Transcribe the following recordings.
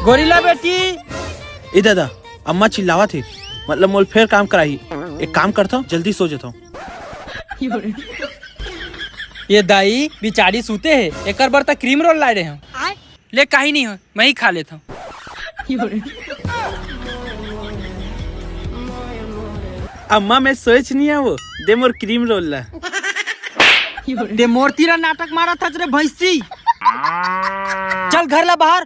Gorilla बेटी। ए दादा, अम्मा चिल्लावा थे, मतलब मोल फिर काम कराई। एक काम करता हूँ, जल्दी सो जाता हूँ। ये दाई बिचारी सूते है, एक बार तक क्रीम रोल लाए रहे हैं। ले कहीं नहीं हो, मैं ही खा लेता हूँ। अम्मा मैं सोच नहीं है वो, दे मोर क्रीम रोल ला। ते मोर तीरा नाटक मारा था तेरे भैंसी। चल घर ला बाहर।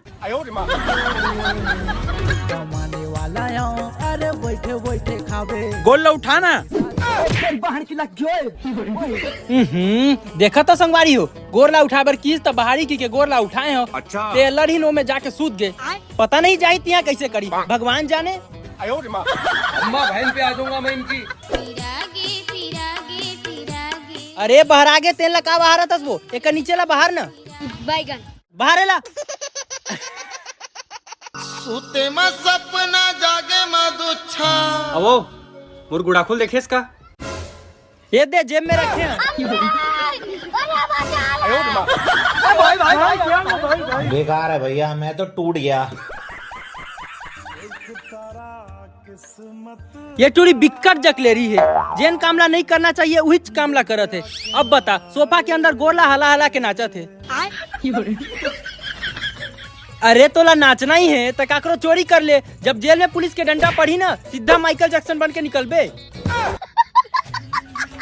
अरे बैठे बैठे खावे गोल ला उठाना। देखा तो संगवारी हो, गोरला उठाबर कीज तो बाहरी की के गोरला उठाए हो। अच्छा। ते लड़ी नो में जाके सूत गए, पता नहीं जाई तिया कैसे करी, भगवान जाने। अम्मा बहन पे आ जाऊंगा मैं इनकी। अरे बाहर आगे तेल लगा बाहर तस वो एक नीचे ला बाहर ना बैगन बाहर ला। सुते में सपना जागे में दुच्छा। अवो मोर गुड़ाखुल देखे इसका। ये दे जेब में रखे हैं। बेकार है भैया, मैं तो टूट गया। ये टूरी बिक्कट जकले रही है, जेन कामला नहीं करना चाहिए वही कामला करत है। अब बता, सोफा के अंदर गोरला हला हला के नाचा थे। अरे तोला नाचना ही है तो काकरो चोरी कर ले, जब जेल में पुलिस के डंडा पड़ी ना सीधा माइकल जैक्सन बन के निकलबे।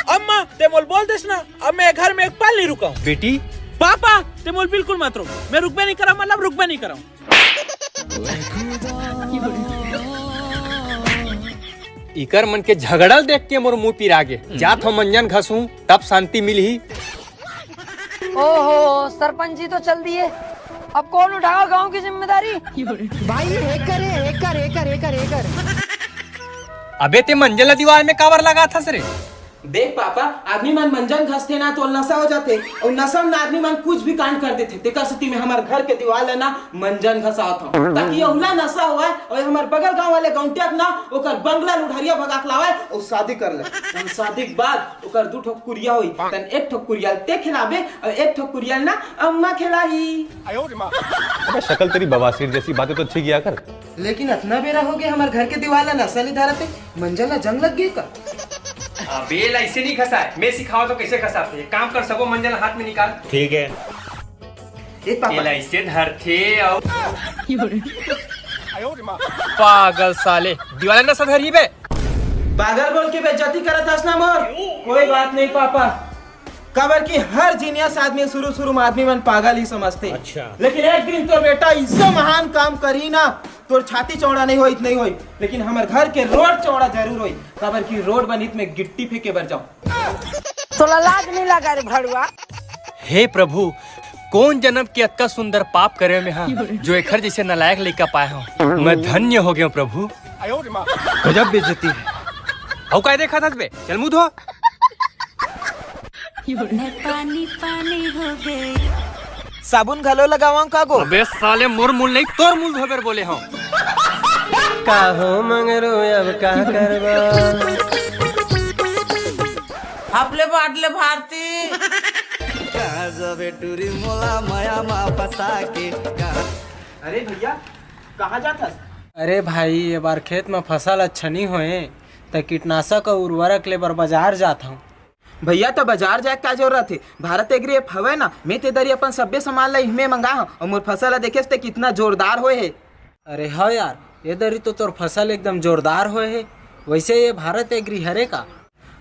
अम्मा ते मोल बोल देस ना, अब मैं घर में एक पल नहीं रुका हूँ। बेटी पापा ते मोल बिल्कुल मत रुक, मैं रुकबे नहीं करा, मतलब रुकबे नहीं करा। इकर मन के झगड़ल देख के मोर मुंह पिरा गे। जात हो मंजन घसूं तब शांति मिली। ओहो सरपंच जी तो चल दिए, अब कौन उठाओ गांव की जिम्मेदारी। भाई एकर अबे ते मंजला दीवार में कावर लगा था सरे। देख पापा, आदमी मन मंजन घसते ना तो नशा हो जाते, और नशा में आदमी मन कुछ भी कांड कर देते। देखा सती में हमारे घर के दीवार है ना मंजन घसा था, ताकि यहुला नशा हुआ है और हमारे बगल गांव वाले गौंटिया ना ओकर बंगला लुढ़रिया भगा लावे और शादी कर ले। शादी के बाद ओकर दू ठो कुरिया हुई, तन एक ठो कुरिया ते खिलावे और एक ठो कुरिया ना अम्मा खिलाई। अबे शक्ल तेरी बवासीर जैसी बातें तो अच्छी किया कर। लेकिन इतना बेरा हो गया हमारे घर के दीवार नशा नहीं धारते, मंजन जंग लग गई का। अबे ऐसे नहीं घसा है, मैं सिखाओ तो कैसे घसाते हैं। काम कर सबो मंजन हाथ में निकाल। ठीक है। ऐसे धरते और पागल साले दीवार नशा धरी बे। पागल बोल के बेइज्जती करत हस ना मोर। कोई बात नहीं पापा, कबर की हर जीनियस आदमी शुरू में आदमी मन पागल ही समझते। अच्छा। लेकिन एक दिन तो बेटा इससे महान काम करी ना, तोर छाती चौड़ा नहीं होई नहीं होई, लेकिन हमारे घर के रोड चौड़ा जरूर होई। कबर की रोड बनित में गिट्टी फेंके बर जाऊं। तो लाज नहीं लगा रे भड़ुआ। हे प्रभु, कौन जन्म के अतका सुंदर पाप करे में हाँ, जो एखर जैसे नालायक लड़का पाए हो। मैं धन्य हो गया प्रभु। गजब बेइज्जती है। औ काय देखा था बे, चल मुंह धो। पानी पानी हो गई। साबुन घलो लगावा का गो। अबे साले मोर मुंह नहीं तोर मुंह धोबर बोले हो। काहो मंगरो अब का करबा। आपले बाटले भारती बेटूरी मोला माया मा फसा के। अरे भैया कहाँ जाता? अरे भाई ये बार खेत में फसल अच्छा नहीं होए तो कीटनाशक और उर्वरक लेबर बाजार जाता हूँ। भैया तो बाजार जाए क्या जरूरत है, भारत एग्री ऐप हवे ना, मैं ते दरी अपन सब्बे सामान ला इहमे मंगा हूं और मोर फसल देखे ते कितना जोरदार होए है। अरे हाँ यार, ये दरी तो तोर फसल एकदम जोरदार होए है। वैसे ये भारत एग्री हरे का?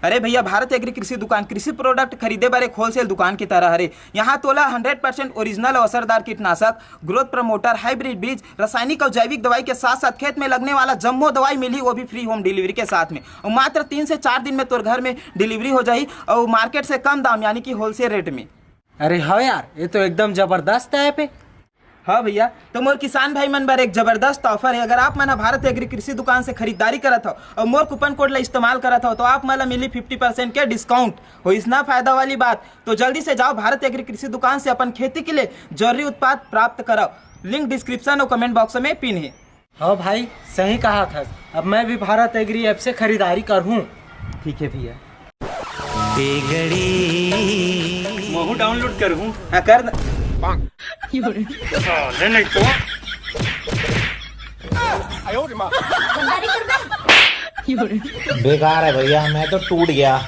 अरे भैया भारत एग्री कृषि दुकान कृषि प्रोडक्ट खरीदे बारे एक होलसेल दुकान की तरह हरे। यहाँ तोला 100% ओरिजिनल और असरदार कीटनाशक, ग्रोथ प्रमोटर, हाइब्रिड बीज, रासायनिक और जैविक दवाई के साथ साथ खेत में लगने वाला जम्मो दवाई मिली, वो भी फ्री होम डिलीवरी के साथ में। और मात्र 3 से 4 दिन में तोर घर में डिलीवरी हो जाई और मार्केट से कम दाम यानी कि होलसेल रेट में। अरे हाँ यार, ये तो एकदम जबरदस्त ऐप है। हाँ भैया, तो मोर किसान भाई मन बार एक जबरदस्त ऑफर है। अगर आप मना भारत एग्री कृषि दुकान से खरीदारी करत हो और मोर कूपन कोड ला इस्तेमाल करत हो तो आप मला मिली 50% के डिस्काउंट हो। इतना फायदा वाली बात, तो जल्दी से जाओ भारत एग्री कृषि दुकान से अपन खेती के लिए जरूरी उत्पाद प्राप्त कराओ। लिंक डिस्क्रिप्शन और कमेंट बॉक्स में पिन है। हाँ भाई सही कहा था, अब मैं भी भारत एग्री ऐप से खरीदारी करूँ। ठीक है भैया। महू डाउनलोड करूँ। हाँ कर। नहीं तो गद्दारी कर दे। बेकार है भैया, मैं तो टूट गया।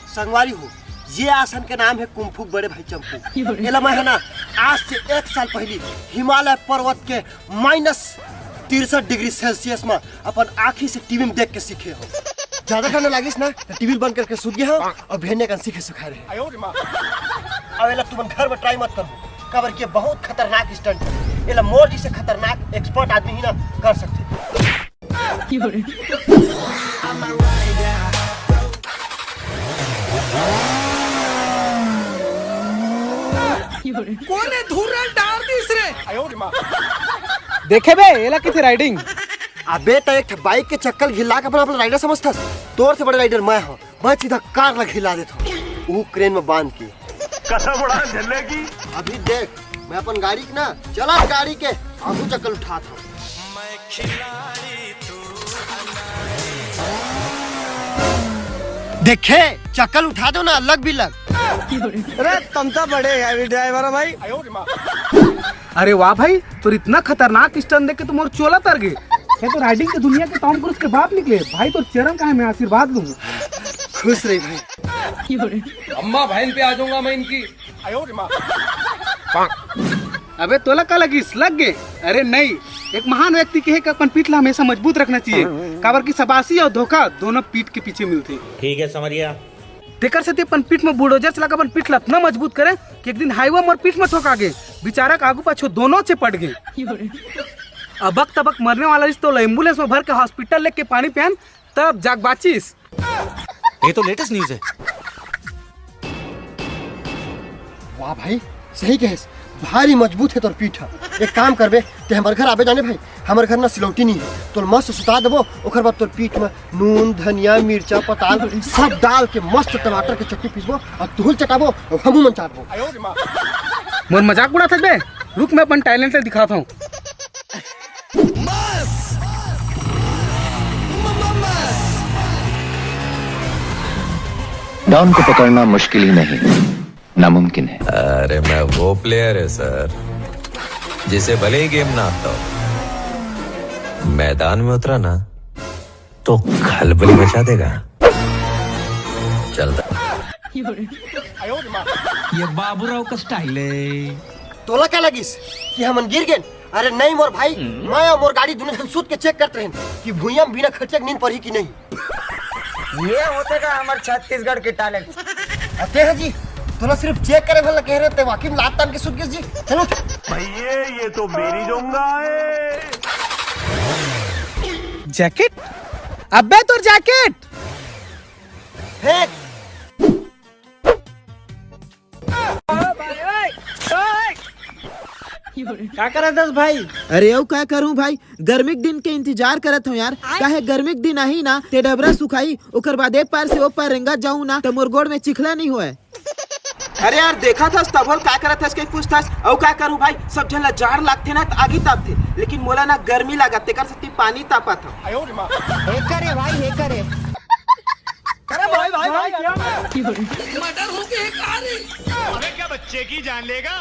संगवारी हो, ये आसन के नाम है कुंफू बड़े भाई चंपू। एला मैं है ना आज से 1 साल पहले हिमालय पर्वत के -63 डिग्री सेल्सियस में अपन आँखी से टीवी में देख के सीखे हो। ज्यादा ठंड लागिस ना तो टीवी बंद करके सूत गया हो और भेड़ने का सीखे सुखा रहे। अब एला तुम घर में ट्राई मत करो, कबर के बहुत खतरनाक स्टंट है। एला मोर जी से खतरनाक एक्सपर्ट आदमी ही ना कर सकते। कोने धुरल डाल दिस रे देखे बे एला किथे राइडिंग। अबे तो एक बाइक के चक्कर घिला के अपना राइडर समझता। तोर से बड़े राइडर मैं हूँ, मैं सीधा कार लग हिला देता हूँ, वो क्रेन में बांध के। कसम उड़ा झल्लेगी। अभी देख मैं अपन गाड़ी की ना चला गाड़ी के आगू चक्कर उठाता हूँ। देखे चक्कर उठा दो ना, अलग भी लग। अरे तुम तो बड़े हैवी ड्राइवर हो भाई। अरे वाह भाई, तो इतना खतरनाक स्टंट देख के तुम और चोला तर गए। ये तो राइडिंग की दुनिया के टॉम क्रूज के बाप निकले भाई। तो चरण का है, मैं आशीर्वाद दूंगा। खुश रही भाई। अम्मा बहन पे आ जाऊंगा मैं इनकी। अबे तोला का लगिस लग गए। अरे नहीं, एक महान व्यक्ति के है कि अपन पीठ ला हमेशा मजबूत रखना चाहिए। काबर की सबासी और धोखा दोनों पीठ के पीछे मिलते। ठीक है समझिया। तेकर से अपन पीठ में बुलडोजर चला के अपन पीठ ला इतना मजबूत करे कि एक दिन हाईवे में पीठ में ठोका गए। बेचारा का आगू पाछू दोनों से पड़ गए। अबक तबक मरने वाला तो एम्बुलेंस में भर के हॉस्पिटल लेके पानी पियान तब जाग बाचिस। ये तो लेटेस्ट न्यूज है। वाह भाई सही कहे, भारी मजबूत है तोर पीठ। एक काम करबे ते हमारे घर आबे जाने भाई। हमारे घर ना सिलौटी नहीं है, तोर मस्त सुता देबो। ओकर बाद तोर पीठ में नून धनिया मिर्चा पताल सब डाल के मस्त टमाटर के चटनी पीसबो और धूल चटाबो और हमू मन चाटबो। मोर मजाक उड़ा बे, रुक मैं अपन टैलेंट दिखाता हूँ। डॉन को पकड़ना मुश्किल ही नहीं, नामुमकिन है। अरे मैं वो प्लेयर है सर जिसे भले ही गेम ना आता हो, मैदान में उतरा ना तो खलबली मचा देगा। चलता ये बाबूराव का स्टाइल है। तोला क्या लगिस कि हमन गिर गए? अरे नहीं मोर भाई, मैं और मोर गाड़ी दोनों सूत के चेक करते हैं कि भुइया में बिना खर्चे नींद पड़ी कि नहीं। ये होते का हमारे छत्तीसगढ़ के टैलेंट। अते है जी तोला सिर्फ चेक करे भला कह रहे थे, वाकई में लात तान के सूत गए जी। चलो भैया ये तो मेरी जोंगा है। जैकेट? अबे तोर जैकेट फेंक। क्या करा दस भाई? अरे यो क्या करूं भाई, गर्मी के दिन के इंतजार करत हूँ यार। काहे गर्मी के दिन आई ना ते डबरा सुखाई, ओकर बाद एक पार से ओ पार रेंगा जाऊं ना तो मोर गोड़ में चिखला नहीं हुआ। अरे यार देखा था तबल क्या करत था, इसके पूछ था और क्या करूं भाई। सब जन ला जाड़ लागते ना तो आगी ताप थे, लेकिन मोला ना गर्मी लगा तेकर से पानी तापा था। हे करे भाई हे करे। अरे भाई भाई भाई मर्डर हो गया क्या बच्चे की जान लेगा।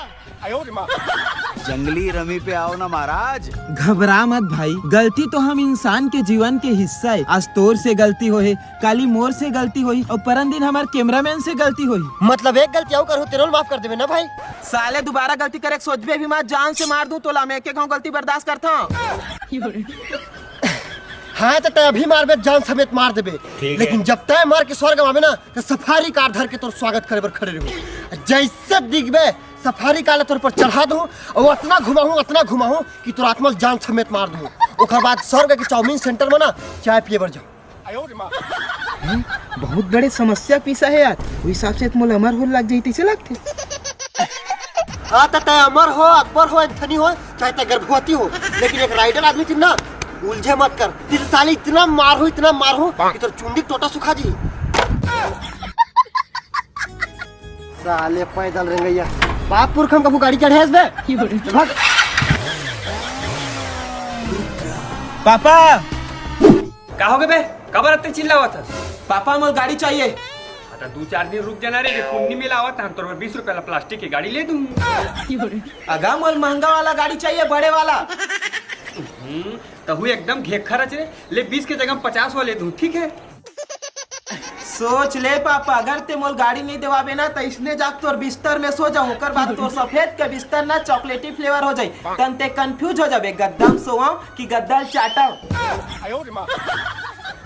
जंगली रमी पे आओ ना महाराज। घबरा मत भाई, गलती तो हम इंसान के जीवन के हिस्सा है। आज तोर से गलती होई, काली मोर से गलती हुई और परन दिन हमारे कैमरामैन से गलती हुई। मतलब एक गलती और करूँ तेरे माफ कर देवे ना भाई। साले दोबारा गलती करे सोचबे भी मत, जान से मार दूं तोला। मैं एक गलती बर्दाश्त करता हूँ। हाँ तो तय अभी मारबे जान समेत मार देबे, लेकिन जब तय मार के स्वर्ग में ना तो सफारी कार धर के तोर स्वागत करे बर खड़े रहो। जैसे दिखबे सफारी कार तोर पर चढ़ा दूं और इतना घुमाऊं कि तोर आत्मा जान समेत मार दूं। ओकर बाद स्वर्ग के चाउमीन सेंटर में ना चाय पिए बर जाओ। बहुत बड़े समस्या पीसा है यार, उस हिसाब से मोल अमर हो लग जाती से लगते। हाँ तो तय अमर हो, अकबर हो, एंथनी हो, चाहे तय गर्भवती हो, लेकिन एक राइडर आदमी थी ना, उलझे मत कर। तेरे साले इतना मारू कि तोर चुंडी टोटा सुखा जी। साले पैदल रेंगैया बाप पुरख हम कबू गाड़ी चढ़े हस बे। भाग। पापा का हो गए बे, कबर इतने चिल्ला हुआ था? पापा मोल गाड़ी चाहिए। तो 2-4 दिन रुक जाना रे, पुण्य मिला आवत हम तोर 20 रुपए ला प्लास्टिक की गाड़ी ले दूं। अगा मोल महंगा वाला गाड़ी चाहिए, बड़े वाला। तो हुई एकदम घेक खर्च रे, ले 20 के जगह 50 वाले दूं, ठीक है? सोच ले पापा, अगर ते मोल गाड़ी नहीं देवाबे ना तो इसने जाक तोर बिस्तर में सो जाऊं, ओकर बाद तोर सफेद के बिस्तर ना चॉकलेटी फ्लेवर हो जाई, तन ते कंफ्यूज हो जाबे गद्दा में सोवाओ कि गद्दा चाटाओ।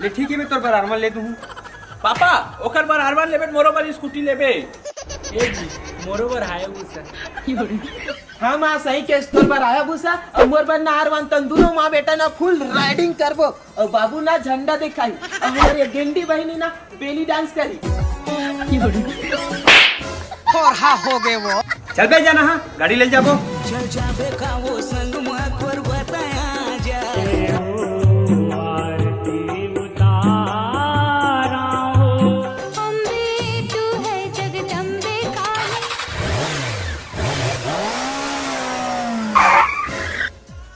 ले ठीक है, मैं तोर बराबर ले दूं। पापा ओकर बार हरबार लेबे, मोरोबर स्कूटी लेबे। ए जी मोरोबर हायाबुसा। हाँ माँ सही के स्टोर पर आया भूसा और मोर बन ना हारवान तन दोनों माँ बेटा ना फुल राइडिंग करबो और बाबू ना झंडा दिखाई और हमारी गेंडी बहनी ना बेली डांस करी। और हाँ हो गए वो। चल बे जाना, हाँ गाड़ी ले जाबो। चल जाबे का वो संग मत पर बताया जाए।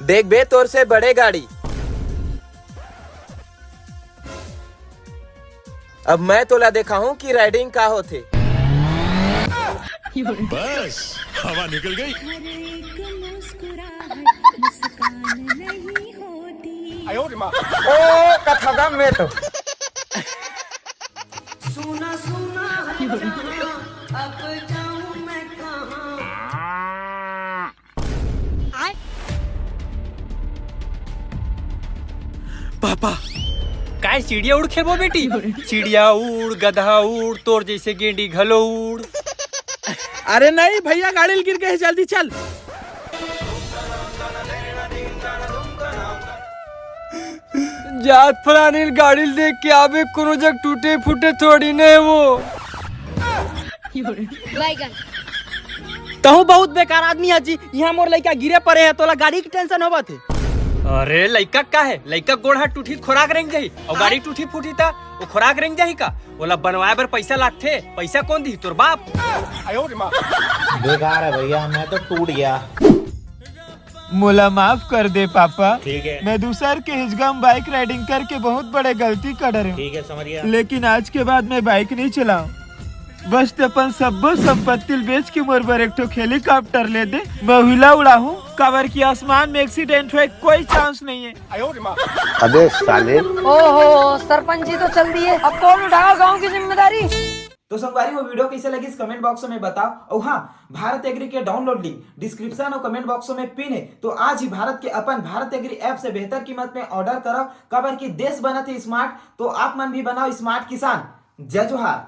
देख बे तोर से बड़े गाड़ी, अब मैं तोला देखा हूँ कि राइडिंग का होते। बस हवा निकल गई। ओ कथा में तो सुना सुना अब जाऊं मैं कहाँ। पापा काय चिड़िया उड़ खेबो बेटी? चिड़िया उड़, गधा उड़, तोर जैसे गेंडी घलो उड़। अरे नहीं भैया, गाड़ी गिर गई, जल्दी चल। जात फलानी गाड़ी देख के आवे, कोनो जग टूटे फूटे थोड़ी ने वो। तहु बहुत बेकार आदमी है जी, यहाँ मोर लड़का गिरे पड़े है, तोला गाड़ी की टेंशन होबा थे। अरे लइका का है, लइका गोड़ हाथ टूटी खोराक रेंग जाही और गाड़ी टूटी फूटी था वो खोराक रेंग जाही का? ओला बनवाए बर पैसा लागथे, पैसा कौन दी? तोर बाप। बेकार है भैया, मैं तो टूट गया। मोला माफ कर दे पापा, ठीक है। मैं दूसर के हिजगम बाइक राइडिंग करके बहुत बड़े गलती कर रहे ठीक है, समझ गया। लेकिन आज के बाद मैं बाइक नहीं चलाऊं। बस ते अपन सब्बो संपत्ति बेच के मोर बर एक ठो हेलीकॉप्टर ले दे, मैं हिला उड़ा हूँ कवर की आसमान में एक्सीडेंट हुए कोई चांस नहीं है। अबे साले। ओहो सरपंच जी तो चल दिए, अब कौन उठाओ गांव की जिम्मेदारी। तो संगवारी वो वीडियो कैसे लगी इस कमेंट बॉक्स में बताओ। और हाँ, भारत एग्री के डाउनलोड लिंक डिस्क्रिप्शन और कमेंट बॉक्स में पिन है, तो आज ही भारत के अपन भारत एग्री ऐप से बेहतर कीमत में ऑर्डर करो। कबर की देश बना थे स्मार्ट, तो आप मन भी बनाओ स्मार्ट किसान। जय जोहार।